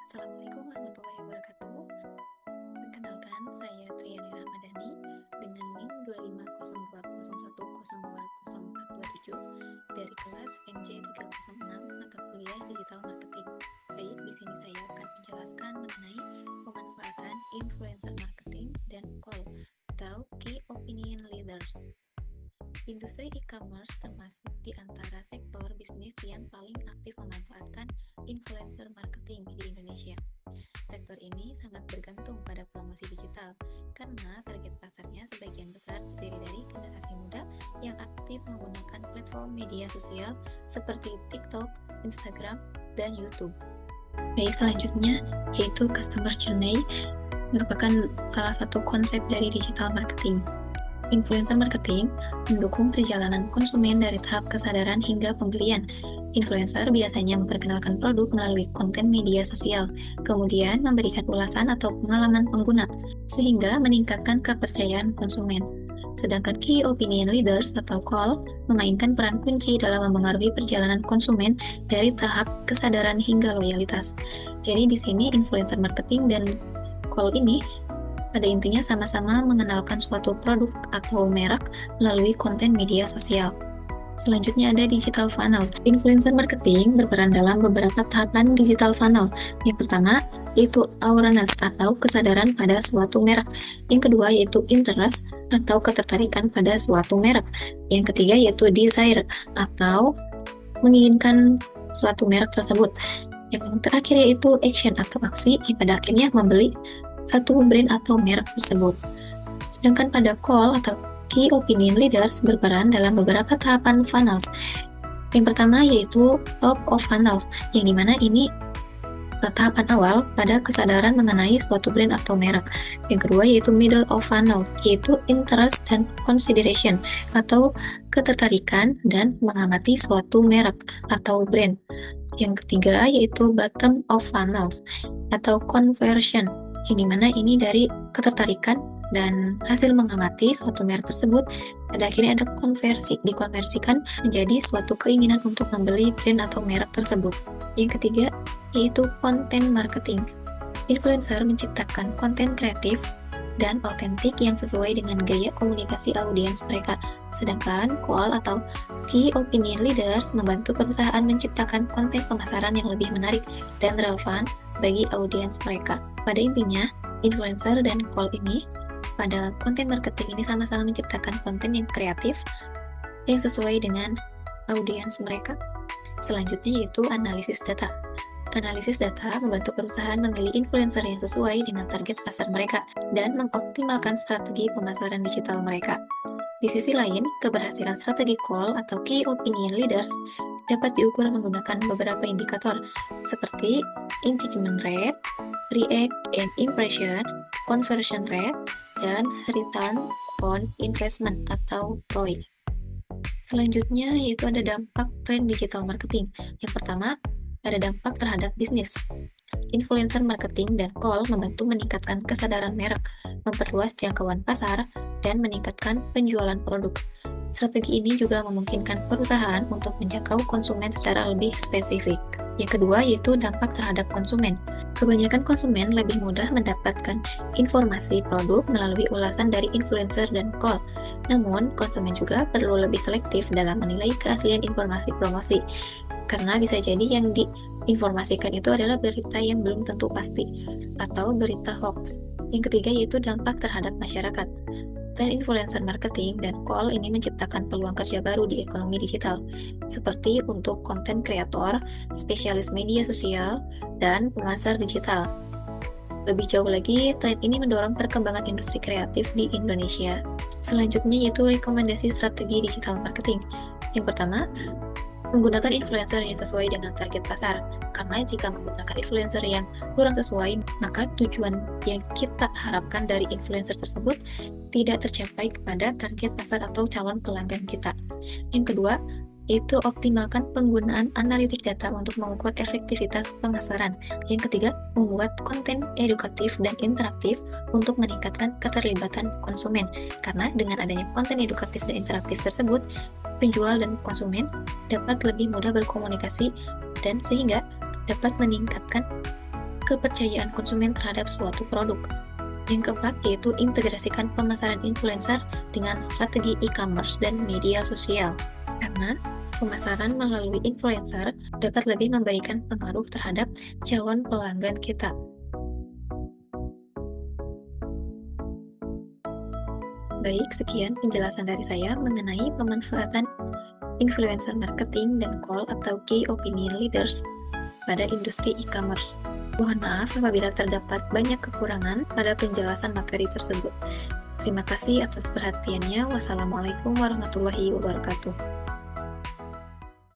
Assalamualaikum warahmatullahi wabarakatuh. Perkenalkan, saya Triani Rahmadani dengan NIM 25020102047 dari kelas MJ306 mata kuliah Digital Marketing. Baik, di sini saya akan menjelaskan mengenai pemanfaatan influencer marketing dan call atau Key Opinion Leaders. Industri e-commerce termasuk di antara sektor bisnis yang paling aktif memanfaatkan influencer marketing di Indonesia. Sektor ini sangat bergantung pada promosi digital karena target pasarnya sebagian besar terdiri dari generasi muda yang aktif menggunakan platform media sosial seperti TikTok, Instagram, dan YouTube. Baik, selanjutnya yaitu customer journey merupakan salah satu konsep dari digital marketing. Influencer marketing mendukung perjalanan konsumen dari tahap kesadaran hingga pembelian. Influencer biasanya memperkenalkan produk melalui konten media sosial, kemudian memberikan ulasan atau pengalaman pengguna, sehingga meningkatkan kepercayaan konsumen. Sedangkan Key Opinion Leaders atau call memainkan peran kunci dalam mempengaruhi perjalanan konsumen dari tahap kesadaran hingga loyalitas. Jadi di sini influencer marketing dan call ini pada intinya sama-sama mengenalkan suatu produk atau merek melalui konten media sosial. Selanjutnya ada digital funnel. Influencer marketing berperan dalam beberapa tahapan digital funnel. Yang pertama yaitu awareness atau kesadaran pada suatu merek. Yang kedua yaitu interest atau ketertarikan pada suatu merek. Yang ketiga yaitu desire atau menginginkan suatu merek tersebut. Yang terakhir yaitu action atau aksi yang pada akhirnya membeli satu brand atau merek tersebut. Sedangkan pada call atau Key Opinion Leaders berperan dalam beberapa tahapan funnels. Yang pertama yaitu top of funnels, yang dimana ini tahapan awal pada kesadaran mengenai suatu brand atau merek. Yang kedua yaitu middle of funnel, yaitu interest dan consideration atau ketertarikan dan mengamati suatu merek atau brand. Yang ketiga yaitu bottom of funnels atau conversion, yang dimana ini dari ketertarikan dan hasil mengamati suatu merek tersebut pada akhirnya ada dikonversikan menjadi suatu keinginan untuk membeli brand atau merek tersebut. Yang ketiga yaitu content marketing. Influencer menciptakan konten kreatif dan autentik yang sesuai dengan gaya komunikasi audiens mereka. Sedangkan call atau Key Opinion Leaders membantu perusahaan menciptakan konten pemasaran yang lebih menarik dan relevan bagi audiens mereka. Pada intinya, influencer dan call ini pada konten marketing ini sama-sama menciptakan konten yang kreatif yang sesuai dengan audiens mereka. Selanjutnya yaitu analisis data. Analisis data membantu perusahaan memilih influencer yang sesuai dengan target pasar mereka dan mengoptimalkan strategi pemasaran digital mereka. Di sisi lain, keberhasilan strategi call atau Key Opinion Leaders dapat diukur menggunakan beberapa indikator seperti engagement rate, react and impression, conversion rate, dan return on investment atau ROI. Selanjutnya yaitu ada dampak tren digital marketing. Yang pertama, ada dampak terhadap bisnis. Influencer marketing dan call membantu meningkatkan kesadaran merek, memperluas jangkauan pasar, dan meningkatkan penjualan produk. Strategi ini juga memungkinkan perusahaan untuk menjangkau konsumen secara lebih spesifik. Yang kedua yaitu dampak terhadap konsumen. Kebanyakan konsumen lebih mudah mendapatkan informasi produk melalui ulasan dari influencer dan call. Namun, konsumen juga perlu lebih selektif dalam menilai keaslian informasi promosi, karena bisa jadi yang diinformasikan itu adalah berita yang belum tentu pasti atau berita hoax. Yang ketiga yaitu dampak terhadap masyarakat. Tren influencer marketing dan call ini menciptakan peluang kerja baru di ekonomi digital, seperti untuk konten kreator, spesialis media sosial, dan pemasar digital. Lebih jauh lagi, tren ini mendorong perkembangan industri kreatif di Indonesia. Selanjutnya yaitu rekomendasi strategi digital marketing. Yang pertama, menggunakan influencer yang sesuai dengan target pasar. Karena jika menggunakan influencer yang kurang sesuai, maka tujuan yang kita harapkan dari influencer tersebut tidak tercapai kepada target pasar atau calon pelanggan kita. Yang kedua, yaitu optimalkan penggunaan analitik data untuk mengukur efektivitas pemasaran. Yang ketiga, membuat konten edukatif dan interaktif untuk meningkatkan keterlibatan konsumen. Karena dengan adanya konten edukatif dan interaktif tersebut, penjual dan konsumen dapat lebih mudah berkomunikasi dan sehingga dapat meningkatkan kepercayaan konsumen terhadap suatu produk. Yang keempat yaitu integrasikan pemasaran influencer dengan strategi e-commerce dan media sosial. Karena pemasaran melalui influencer dapat lebih memberikan pengaruh terhadap calon pelanggan kita. Baik, sekian penjelasan dari saya mengenai pemanfaatan influencer marketing dan call atau key opinion leaders pada industri e-commerce. Mohon maaf apabila terdapat banyak kekurangan pada penjelasan materi tersebut. Terima kasih atas perhatiannya. Wassalamualaikum warahmatullahi wabarakatuh.